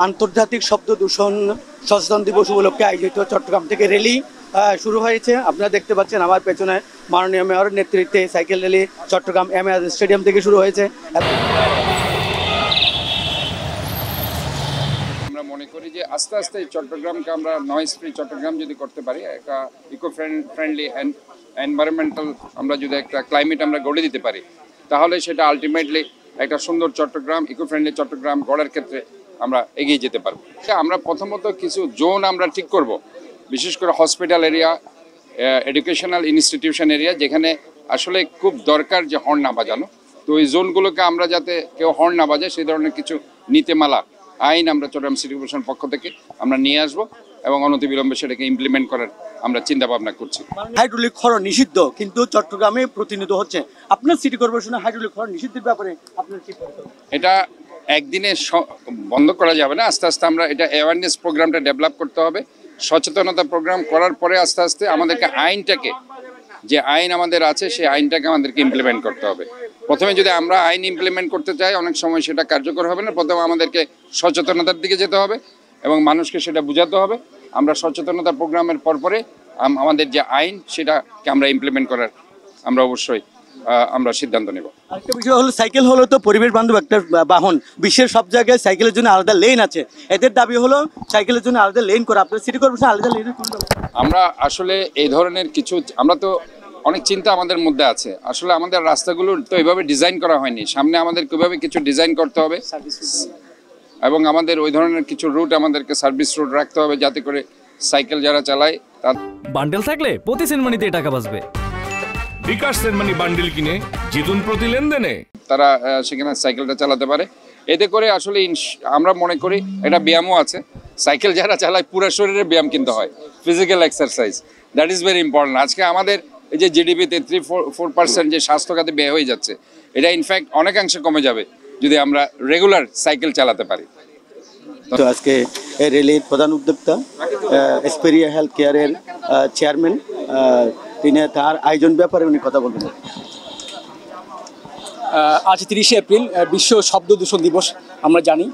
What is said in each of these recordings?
আন্তর্জাতিক শব্দ দূষণ সচেতন দিবস উপলক্ষে আয়োজিত চট্টগ্রাম থেকে র্যালি শুরু হয়েছে। আপনারা দেখতে পাচ্ছেন আমার পেছনে মাননীয় মেয়রের নেতৃত্বে সাইকেল র্যালি চট্টগ্রাম এমএএস স্টেডিয়াম থেকে শুরু হয়েছে। আমরা মনে করি যে আস্তে আস্তে চট্টগ্রামকে আমরা নয়েজ ফ্রি চট্টগ্রাম যদি করতে পারি, একটা ইকো ফ্রেন্ডলি অ্যান্ড এনভায়রনমেন্টাল আমরা যদি একটা ক্লাইমেট আমরা গড়ে দিতে পারি, তাহলে সেটা আলটিমেটলি একটা সুন্দর চট্টগ্রাম, ইকো ফ্রেন্ডলি চট্টগ্রাম গড়ার ক্ষেত্রে আমরা এগিয়ে যেতে পারবো। আমরা প্রথমত কিছু জোন আমরা ঠিক করব, বিশেষ করে hospital area, educational institution area, যেখানে আসলে খুব দরকার যে হর্ন না বাজানো। তো ওই জোনগুলোকে আমরা যাতে কেউ হর্ন না বাজায় সেই ধরনের কিছু নীতিমালা আইন আমরা চট্টগ্রাম সিটি কর্পোরেশন পক্ষ থেকে আমরা নিয়ে আসবো এবং অনতিবিলম্বে সেটাকে ইমপ্লিমেন্ট করার আমরা চিন্তা ভাবনা করছি। হাইড্রোলিক খনন নিষিদ্ধ, কিন্তু চট্টগ্রামে প্রতিনিধিত্ব হচ্ছে। আপনার সিটি কর্পোরেশনের হাইড্রোলিক খনন নিষিদ্ধের ব্যাপারে আপনার কি বক্তব্য? এটা একদিনে বন্ধ করা যাবে না, আস্তে আস্তে আমরা এটা অ্যাওয়ারনেস প্রোগ্রামটা ডেভেলপ করতে হবে। সচেতনতা প্রোগ্রাম করার পরে আস্তে আস্তে আমাদেরকে আইনটাকে, যে আইন আমাদের আছে সেই আইনটাকে আমাদেরকে ইমপ্লিমেন্ট করতে হবে। প্রথমে যদি আমরা আইন ইমপ্লিমেন্ট করতে চাই, অনেক সময় সেটা কার্যকর হবে না। প্রথমে আমাদেরকে সচেতনতার দিকে যেতে হবে এবং মানুষকে সেটা বোঝাতে হবে। আমরা সচেতনতা প্রোগ্রামের পরে আমাদের যে আইন সেটাকে আমরা ইমপ্লিমেন্ট করার আমরা অবশ্যই আমরা সিদ্ধান্ত নেব। আরেকটা বিষয় হলো, সাইকেল হলো তো পরিবেশ বান্ধব একটা বাহন। বিশ্বের সব জায়গায় সাইকেলের জন্য আলাদা লেন আছে। এদের দাবি হলো সাইকেলের জন্য আলাদা লেন করা। আপনার সিটি কর্পোরেশন আলাদা লেন? আমরা আসলে এই ধরনের কিছু, আমরা তো অনেক চিন্তা আমাদের মধ্যে আছে। আসলে আমাদের রাস্তাগুলো তো এইভাবে ডিজাইন করা হয়নি। সামনে আমাদের কিভাবে কিছু ডিজাইন করতে হবে এবং আমাদের ওই ধরনের কিছু রুট আমাদেরকে সার্ভিস রুট রাখতে হবে, যাতে করে সাইকেল যারা চালায় তার বান্ডেল থাকলে প্রতি সেনমানিতে টাকা বাঁচবে। বিকাশ সেনমানি বান্ডেল কিনে জিতুন প্রতি লেনদেনে, তারা সেখানে সাইকেলটা চালাতে পারে। এতে করে আসলে আমরা মনে করি এটা ব্যায়ামও আছে। সাইকেল যারা চালায় পুরো শরীরে ব্যায়াম কিন্তু হয়, physical exercise, that is very important. আজকে আমাদের এই যে জিডিপিতে 3-4% যে স্বাস্থ্য খাতে ব্যয় হয়ে যাচ্ছে, এটা ইনফ্যাক্ট অনেকাংশে কমে যাবে যদি আমরা রেগুলার সাইকেল চালাতে পারি। তো আজকে এই র্যালির প্রধান উদ্যোক্তা এসপেরিয়া হেলথ কেয়ারের চেয়ারম্যান, তিনি তার আয়োজন ব্যাপারে উনি কথা বলবেন। আজ 30শে এপ্রিল বিশ্ব শব্দ দূষণ দিবস। আমরা জানি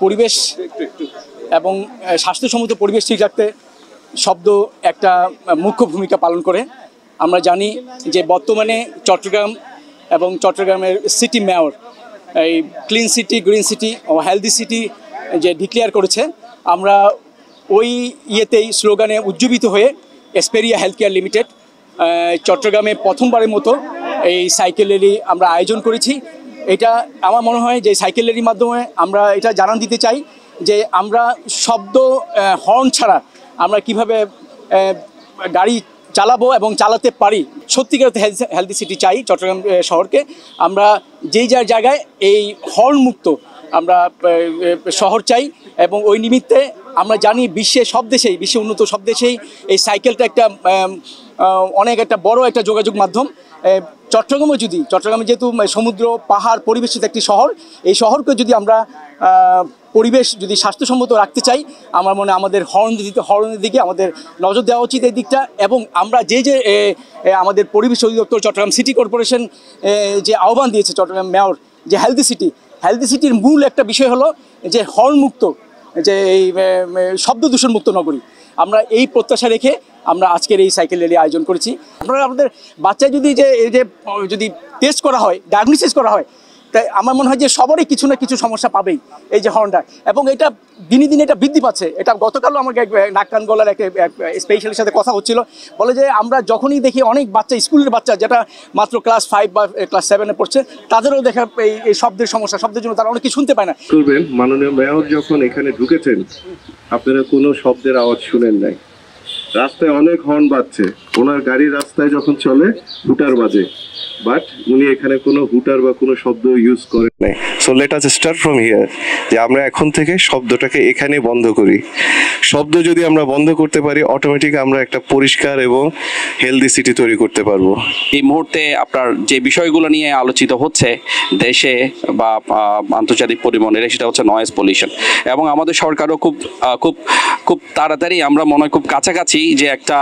পরিবেশ এবং স্বাস্থ্যসম্মত পরিবেশ ঠিক রাখতে শব্দ একটা মুখ্য ভূমিকা পালন করে। আমরা জানি যে বর্তমানে চট্টগ্রাম এবং চট্টগ্রামের সিটি মেয়র এই ক্লিন সিটি, গ্রিন সিটি ও হেলদি সিটি যে ডিক্লেয়ার করেছে, আমরা ওই ইয়েতেই স্লোগানে উজ্জীবিত হয়ে এসপেরিয়া হেলথ কেয়ার লিমিটেড চট্টগ্রামে প্রথমবারের মতো এই সাইকেল র্যালি আমরা আয়োজন করেছি। এটা আমার মনে হয় যে সাইকেল র্যালির মাধ্যমে আমরা এটা জানান দিতে চাই যে আমরা শব্দ হর্ন ছাড়া আমরা কিভাবে গাড়ি চালাবো এবং চালাতে পারি। সত্যিকার হেলদি সিটি চাই চট্টগ্রাম শহরকে। আমরা যেই যার জায়গায় এই হর্ন মুক্ত আমরা শহর চাই এবং ওই নিমিত্তে আমরা জানি বিশ্বের সব দেশেই, বিশ্বে উন্নত সব দেশেই এই সাইকেলটা একটা অনেক একটা বড় একটা যোগাযোগ মাধ্যম। চট্টগ্রামে যেহেতু সমুদ্র, পাহাড় পরিবেশিত একটি শহর, এই শহরকে যদি আমরা পরিবেশ যদি স্বাস্থ্যসম্মত রাখতে চাই, আমার মনে আমাদের হর্নের দিকে আমাদের নজর দেওয়া উচিত এই দিকটা। এবং আমরা যে আমাদের পরিবেশ অধিদপ্তর চট্টগ্রাম সিটি কর্পোরেশন যে আহ্বান দিয়েছে চট্টগ্রাম মেয়র, যে হেলদি সিটির মূল একটা বিষয় হলো যে হর্ন মুক্ত, যে এই শব্দ দূষণ মুক্ত নগরী। আমরা এই প্রত্যাশা রেখে আমরা আজকের এই সাইকেল র্যালি আয়োজন করেছি। আপনারা আমাদের বাচ্চায় যদি টেস্ট করা হয়, ডায়াগনোসিস করা হয়, তাই আমার মনে হয় যে সবারই কিছু না কিছু সমস্যা পাবেই এই যে হর্নটা, এবং এটা দিনে দিনে এটা বৃদ্ধি পাচ্ছে। এটা গতকালও আমাকে নাক কান গলার একটা স্পেশালির সাথে কথা হচ্ছিল, বলে যে আমরা যখনই দেখি অনেক বাচ্চা, স্কুলের বাচ্চা যেটা মাত্র ক্লাস 5 বা ক্লাস 7-এ পড়ছে, তাদেরও দেখা এই শব্দের সমস্যা, শব্দের জন্য তারা অনেক কিছু শুনতে পায় না। করবেন, মাননীয় মেয়র যখন এখানে ঢুকেছেন আপনারা কোনো শব্দের আওয়াজ শুনেন নাই। রাস্তায় অনেক হর্ন বাজছে, ওনার গাড়ি রাস্তায় যখন চলে হুটার বাজে, বাট উনি এখানে কোনো হুটার বা কোনো শব্দ ইউজ করেন নাই। So let us start from here, যে আমরা এখন থেকে শব্দটাকে এখানে বন্ধ করি। শব্দ যদি আমরা বন্ধ করতে পারি, অটোমেটিক আমরা একটা পরিষ্কার এবং হেলদি সিটি তৈরি করতে পারবো। এই মুহূর্তে আপনার যে বিষয়গুলো নিয়ে আলোচিত হচ্ছে দেশে বা আন্তর্জাতিক পরিমণ্ডলে, সেটা হচ্ছে নয়েজ পলিউশন। এবং আমাদের সরকারও খুব তাড়াতাড়ি, আমরা মনে হয় খুব কাছাকাছি যে একটা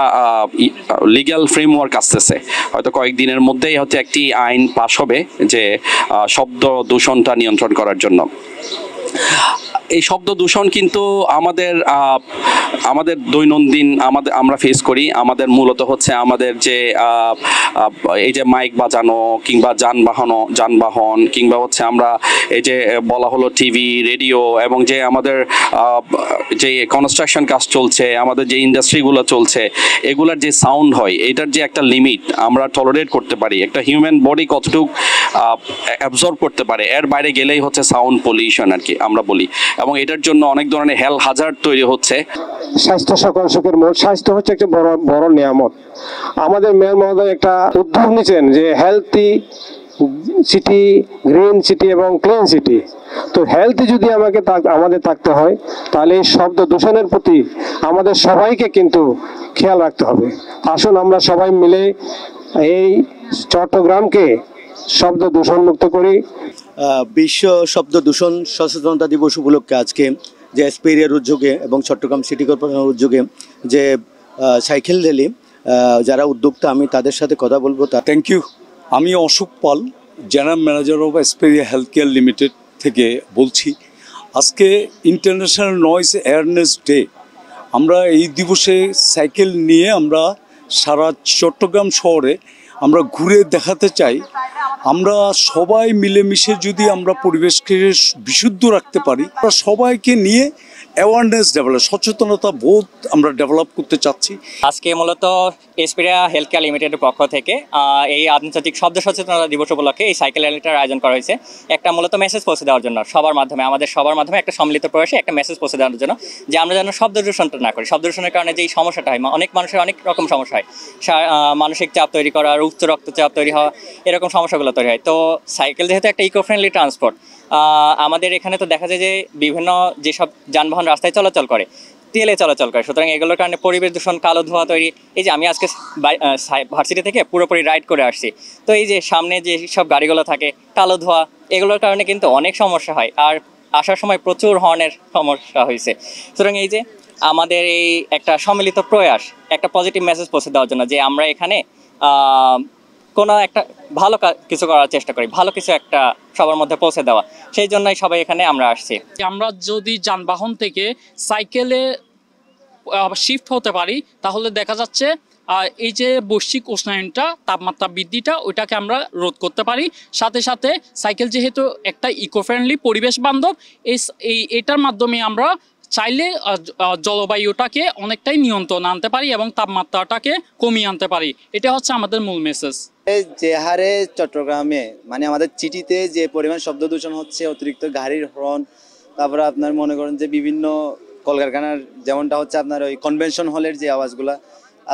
লিগ্যাল ফ্রেমওয়ার্ক আসতেছে, হয়তো কয়েকদিনের মধ্যেই হয়তো একটি আইন পাশ হবে যে শব্দ দূষণটা নিয়ন্ত্রণ করার জন্য। এই শব্দ দূষণ কিন্তু আমাদের দৈনন্দিন আমরা ফেস করি। আমাদের মূলত হচ্ছে আমাদের যে এই যে মাইক বাজানো কিংবা যানবাহন কিংবা হচ্ছে আমরা এই যে বলা হলো টিভি, রেডিও এবং যে আমাদের যে কনস্ট্রাকশন কাজ চলছে, আমাদের যে ইন্ডাস্ট্রিগুলো চলছে, এগুলার যে সাউন্ড হয়, এটার যে একটা লিমিট আমরা টলারেট করতে পারি, একটা হিউম্যান বডি কতটুকু অ্যাবজর্ব করতে পারে, এর বাইরে গেলেই হচ্ছে সাউন্ড পলিউশন আর কি আমরা বলি। এবং এটার জন্য অনেক ধরনের হেলথ হাজার্ড তৈরি হচ্ছে। স্বাস্থ্য সকল সুখের মূল। স্বাস্থ্য হচ্ছে একটা বড় নিয়ামত। আমাদের মেয়র মহোদয় একটা উদ্যোগ নিয়েছেন যে হেলথি সিটি, গ্রিন সিটি এবং ক্লিন সিটি। তো হেলথি যদি আমাদের থাকতে হয়, তাহলে এই শব্দ দূষণের প্রতি আমাদের সবাইকে কিন্তু খেয়াল রাখতে হবে। আসুন আমরা সবাই মিলে এই চট্টগ্রামকে শব্দ দূষণ মুক্ত করি। বিশ্ব শব্দ দূষণ সচেতনতা দিবস উপলক্ষে আজকে যে এসপিআর উদ্যোগে এবং চট্টগ্রাম সিটি কর্পোরেশনের উদ্যোগে যে সাইকেল র্যালি, যারা উদ্যোক্তা আমি তাদের সাথে কথা বলবো। Thank you. আমি Ashok Pal, general manager of Esperia health care limited থেকে বলছি। আজকে ইন্টারন্যাশনাল নয়েজ অ্যাওয়ারনেস ডে। আমরা এই দিবসে সাইকেল নিয়ে আমরা সারা চট্টগ্রাম শহরে আমরা ঘুরে দেখাতে চাই আমরা সবাই মিলেমিশে যদি আমরা পরিবেশকে বিশুদ্ধ রাখতে পারি, আমরা সবাইকে নিয়ে অ্যাওয়ারনেস ডেভেলপ, সচেতনতা বোধ আমরা ডেভেলপ করতে চাচ্ছি। আজকে মূলত এসপিরিয়া হেলথ কেয়ার লিমিটেডের পক্ষ থেকে এই আন্তর্জাতিক শব্দ সচেতনতা দিবস উপলক্ষে এই সাইকেল র্যালিটার আয়োজন করা হয়েছে। একটা মূলত মেসেজ পৌঁছে দেওয়ার জন্য সবার মাধ্যমে, আমাদের সবার মাধ্যমে একটা সম্মিলিত প্রয়াসে একটা মেসেজ পৌঁছে দেওয়ার জন্য যে আমরা যেন শব্দ দূষণটা না করি। শব্দ দূষণের কারণে যেই সমস্যাটা হয়, অনেক মানুষের অনেক রকম সমস্যা হয়, মানসিক চাপ তৈরি করা, উচ্চ রক্তচাপ তৈরি হওয়া, এরকম সমস্যাগুলো তৈরি হয়। তো সাইকেল যেহেতু একটা ইকো ফ্রেন্ডলি ট্রান্সপোর্ট, আমাদের এখানে তো দেখা যায় যে বিভিন্ন যেসব যানবাহন রাস্তায় চলাচল করে, তেলে চলাচল করে, সুতরাং এগুলোর কারণে পরিবেশ দূষণ, কালো ধোঁয়া তৈরি। এই যে আমি আজকে ভার্সিটি থেকে পুরোপুরি রাইড করে আসছি, তো এই যে সামনে যে সব গাড়িগুলো থাকে, কালো ধোঁয়া, এগুলোর কারণে কিন্তু অনেক সমস্যা হয়। আর আসার সময় প্রচুর হর্নের সমস্যা হয়েছে। সুতরাং এই যে আমাদের এই একটা সম্মিলিত প্রয়াস, একটা পজিটিভ মেসেজ পৌঁছে দেওয়ার জন্য যে আমরা এখানে কোনো একটা ভালো কিছু করার চেষ্টা করি, ভালো কিছু একটা সবার মধ্যে পৌঁছে দেওয়া, সেই জন্যই সবাই এখানে আমরা আসছি। আমরা যদি যানবাহন থেকে সাইকেলে শিফট হতে পারি, তাহলে দেখা যাচ্ছে এই যে বৈশ্বিক উষ্ণায়নটা, তাপমাত্রা বৃদ্ধিটা, ওইটাকে আমরা রোধ করতে পারি। সাথে সাথে সাইকেল যেহেতু একটা ইকো ফ্রেন্ডলি, পরিবেশ বান্ধব, এটার মাধ্যমে আমরা চাইলে জলবায়ুটাকে অনেকটাই নিয়ন্ত্রণ আনতে পারি এবং তাপমাত্রাটাকে কমিয়ে আনতে পারি। এটা হচ্ছে আমাদের মূল মেসেজ। যে হারে চট্টগ্রামে মানে আমাদের সিটিতে যে পরিমাণ শব্দ দূষণ হচ্ছে, অতিরিক্ত গাড়ির হর্ন, তারপরে আপনার মনে করেন যে বিভিন্ন কলকারখানার যেমনটা হচ্ছে আপনার ওই কনভেনশন হলের যে আওয়াজগুলো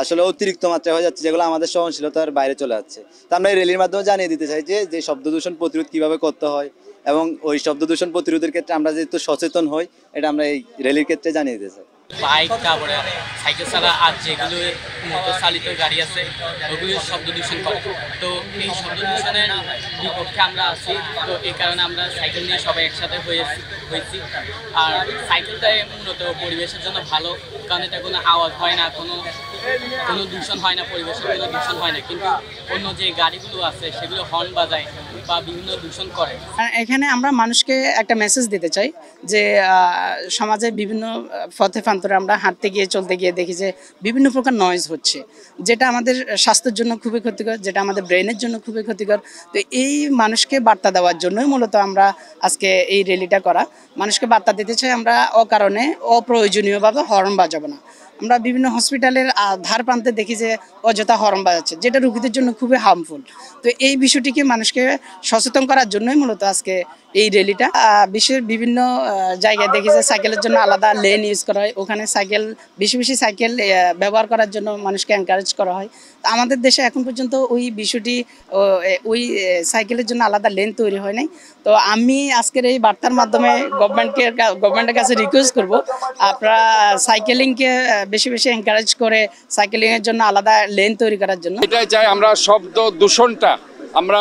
আসলে অতিরিক্ত মাত্রায় হয়ে যাচ্ছে, যেগুলো আমাদের সহনশীলতার বাইরে চলে যাচ্ছে। তো আমরা এই র্যালির মাধ্যমে জানিয়ে দিতে চাই যে শব্দ দূষণ প্রতিরোধ কীভাবে করতে হয় এবং ওই শব্দ দূষণ প্রতিরোধের ক্ষেত্রে আমরা যেহেতু সচেতন হই, এটা আমরা এই র্যালির ক্ষেত্রে জানিয়ে দিতে চাই। বাইক, তারপরে সাইকেল ছাড়া আর যেগুলো মোটর চালিত গাড়ি আছে ওগুলো শব্দ দূষণ করে। তো এই শব্দ দূষণের বিপক্ষে আমরা আছি। তো এই কারণে আমরা সাইকেল নিয়ে সবাই একসাথে হয়েছি। আর সাইকেলটাই মূলত পরিবেশের জন্য ভালো, কারণ এটা কোনো আওয়াজ হয় না, কোনো দূষণ হয় না, পরিবেশের কোনো দূষণ হয় না। কিন্তু অন্য যে গাড়িগুলো আছে সেগুলো হর্ন বাজায় বা বিভিন্ন দূষণ করে। এখানে আমরা মানুষকে একটা মেসেজ দিতে চাই যে সমাজে বিভিন্ন পথে প্রান্তরে আমরা হাঁটতে গিয়ে, চলতে গিয়ে দেখি যে বিভিন্ন প্রকার নয়েজ হচ্ছে, যেটা আমাদের স্বাস্থ্যের জন্য খুবই ক্ষতিকর, যেটা আমাদের ব্রেনের জন্য খুবই ক্ষতিকর। তো এই মানুষকে বার্তা দেওয়ার জন্যই মূলত আমরা আজকে এই র্যালিটা করা। মানুষকে বার্তা দিতে চাই আমরা অকারণে অপ্রয়োজনীয়ভাবে হর্ন বাজাবো না। আমরা বিভিন্ন হসপিটালের ধার প্রান্তে দেখি যে অযথা হর্ন বাজাচ্ছে, যেটা রোগীদের জন্য খুবই হার্মফুল। তো এই বিষয়টিকে মানুষকে সচেতন করার জন্যই মূলত আজকে এই র্যালিটা। বিশ্বের বিভিন্ন জায়গায় দেখি যে সাইকেলের জন্য আলাদা লেন ইউজ করা হয়, ওখানে সাইকেল বেশি সাইকেল ব্যবহার করার জন্য মানুষকে এনকারেজ করা হয়। আমাদের দেশে এখন পর্যন্ত ওই বিষয়টি, ওই সাইকেলের জন্য আলাদা লেন তৈরি হয় নাই। তো আমি আজকের এই বার্তার মাধ্যমে গভর্নমেন্টের কাছে রিকোয়েস্ট করব, আপনারা সাইকেলিংকে বেশি এনকারেজ করে সাইকেলিংয়ের জন্য আলাদা লেন তৈরি করার জন্য। এটাই চাই আমরা, শব্দ দূষণটা আমরা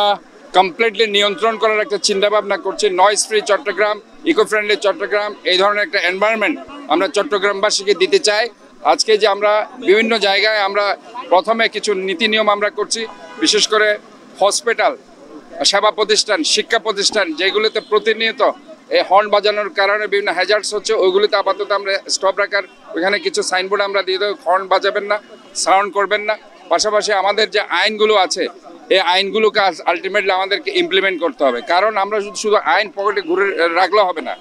কমপ্লিটলি নিয়ন্ত্রণ করার একটা চিন্তা ভাবনা করছি। Noise free Chittagong, eco friendly Chittagong, এই ধরনের একটা এনভায়রনমেন্ট আমরা চট্টগ্রামবাসীকে দিতে চাই। আজকে যে আমরা বিভিন্ন জায়গায় আমরা প্রথমে কিছু নীতি নিয়ম আমরা করছি, বিশেষ করে হসপিটাল, সেবা প্রতিষ্ঠান, শিক্ষা প্রতিষ্ঠান, যেগুলোতে প্রতিনিয়ত এই হর্ন বাজানোর কারণে বিভিন্ন হ্যাজার্ডস হচ্ছে, ওইগুলিতে আপাতত আমরা স্টপ রাখার ওইখানে কিছু সাইনবোর্ড আমরা দিয়ে দেবো, হর্ন বাজাবেন না, সাউন্ড করবেন না। পাশাপাশি আমাদের যে আইনগুলো আছে এই আইনগুলোকে আলটিমেটলি আমাদেরকে ইমপ্লিমেন্ট করতে হবে, কারণ আমরা শুধু আইন পকেটে ঘুরে রাখলে হবে না,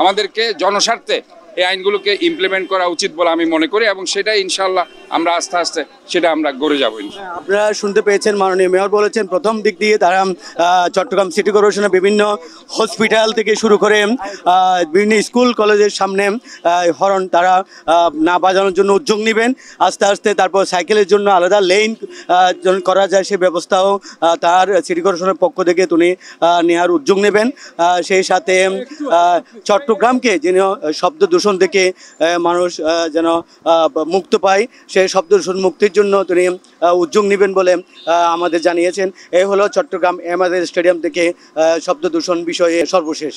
আমাদেরকে জনস্বার্থে এই আইনগুলোকে ইমপ্লিমেন্ট করা উচিত বলে আমি মনে করি, এবং সেটাই ইনশাল্লাহ আমরা আস্তে আস্তে সেটা আমরা গড়ে যাবো। আপনারা শুনতে পেয়েছেন মাননীয় মেয়র বলেছেন প্রথম দিক দিয়ে তারা চট্টগ্রাম সিটি কর্পোরেশনের বিভিন্ন হসপিটাল থেকে শুরু করে বিভিন্ন স্কুল কলেজের সামনে হর্ন তারা না বাজানোর জন্য উদ্যোগ নেবেন। আস্তে আস্তে তারপর সাইকেলের জন্য আলাদা লেন করা যায় সে ব্যবস্থাও তার সিটি কর্পোরেশনের পক্ষ থেকে তিনি নেওয়ার উদ্যোগ নেবেন। সেই সাথে চট্টগ্রামকে যেন শব্দ দূষণ থেকে মানুষ যেন মুক্ত পায়, সেই শব্দ দূষণ মুক্তির জন্য তিনি উদ্যোগ নেবেন বলে আমাদের জানিয়েছেন। এই হলো চট্টগ্রাম এমআরএস স্টেডিয়াম থেকে শব্দ দূষণ বিষয়ে সর্বশেষ।